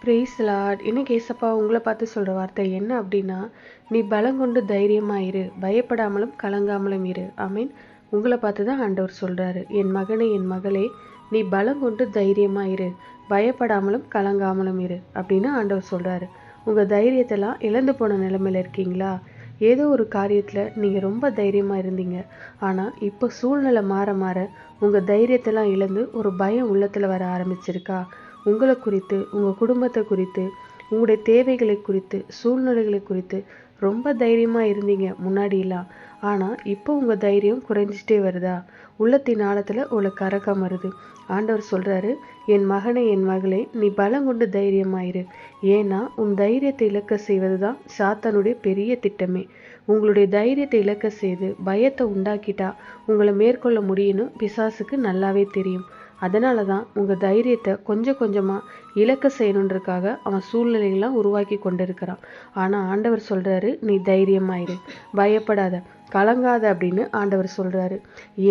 Price Lord. இன்னைக்கு ஏசப்பா உங்களை பார்த்து சொல்கிற வார்த்தை என்ன அப்படின்னா, நீ பலங்கொண்டு தைரியமாக இரு, பயப்படாமலும் கலங்காமலும் இரு. ஆமீன். உங்களை பார்த்து தான் ஆண்டவர் சொல்கிறாரு, என் மகனே என் மகளே, நீ பலங்கொண்டு தைரியமாக இரு, பயப்படாமலும் கலங்காமலும் இரு அப்படின்னு ஆண்டவர் சொல்கிறாரு. உங்கள் தைரியத்தெல்லாம் இழந்து போன நிலைமையில் இருக்கீங்களா? ஏதோ ஒரு காரியத்தில் நீங்கள் ரொம்ப தைரியமாக இருந்தீங்க, ஆனால் இப்போ சூழ்நிலை மாற மாற உங்கள் தைரியத்தெல்லாம் இழந்து ஒரு பயம் உள்ளத்தில் வர ஆரம்பிச்சிருக்கா? உங்களை குறித்து, உங்கள் குடும்பத்தை குறித்து, உங்களுடைய தேவைகளை குறித்து, சூழ்நிலைகளை குறித்து ரொம்ப தைரியமாக இருந்தீங்க முன்னாடியெல்லாம். ஆனால் இப்போ உங்கள் தைரியம் குறைஞ்சிட்டே வருதா? உள்ளத்தின் ஆழத்தில் உங்களுக்கு கரக்கம் வருது. ஆண்டவர் சொல்கிறாரு, என் மகனே என் மகளே, நீ பலங்கொண்டு தைரியமாயிரு. ஏன்னா உன் தைரியத்தை இழக்க செய்வது தான் சாத்தானுடைய பெரிய திட்டமே. உங்களுடைய தைரியத்தை இழக்க செய்து பயத்தை உண்டாக்கிட்டா உங்களை மேற்கொள்ள முடியும்னு பிசாசுக்கு நல்லாவே தெரியும். அதனால தான் உங்கள் தைரியத்தை கொஞ்சம் கொஞ்சமாக இழக்க செய்யணுன்றக்காக அவன் சூழ்நிலைகள்லாம் உருவாக்கி கொண்டு இருக்கிறான். ஆனால் ஆண்டவர் சொல்கிறாரு, நீ தைரியமாயிரு, பயப்படாத, கலங்காத அப்படின்னு ஆண்டவர் சொல்கிறாரு.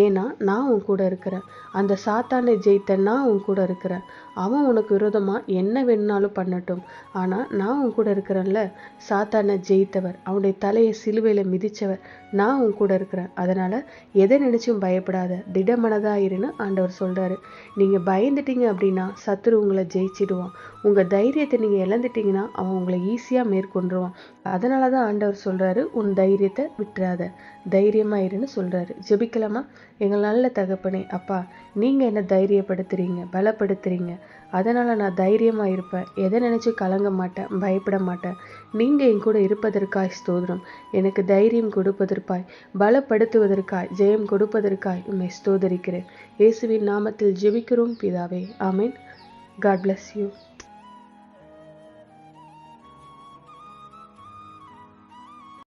ஏன்னா நான் உன் கூட இருக்கிறேன். அந்த சாத்தானை ஜெயித்த நான் உன் கூட இருக்கிறேன். அவன் உனக்கு விரோதமாக என்ன வேணுனாலும் பண்ணட்டும், ஆனால் நான் உன் கூட இருக்கிறேன்ல. சாத்தானை ஜெயித்தவர், அவனுடைய தலையை சிலுவையில் மிதித்தவர் நான் உன் கூட இருக்கிறேன். அதனால் எதை நினச்சும் பயப்படாத, திடமனதாக இருன்னு ஆண்டவர் சொல்கிறாரு. நீங்கள் பயந்துட்டீங்க அப்படின்னா சத்துரு உங்களை ஜெயிச்சிடுவான். உங்கள் தைரியத்தை நீங்கள் இழந்துட்டீங்கன்னா அவன் உங்களை ஈஸியாக மேற்கொண்டுருவான். அதனால தான் ஆண்டவர் சொல்கிறாரு, உன் தைரியத்தை விட்டுறாத, தைரியமாக இருன்னு சொல்கிறாரு. ஜெபிக்கலாமா? எங்கள் நல்ல தகப்பனே, அப்பா, நீங்கள் என்ன தைரியப்படுத்துகிறீங்க, பலப்படுத்துகிறீங்க. அதனால் நான் தைரியமாக இருப்பேன். எதை நினச்சி கலங்க மாட்டேன், பயப்பட மாட்டேன். நீங்கள் என் கூட இருப்பதற்காய் ஸ்தோத்திரம். எனக்கு தைரியம் கொடுப்பதற்காய், பலப்படுத்துவதற்காய், ஜெயம் கொடுப்பதற்காய் உம்மை ஸ்தோதரிக்கிறேன். இயேசுவின் நாமத்தில் ஜெபிக்கிறோம் பிதாவே. ஆமீன். God bless you.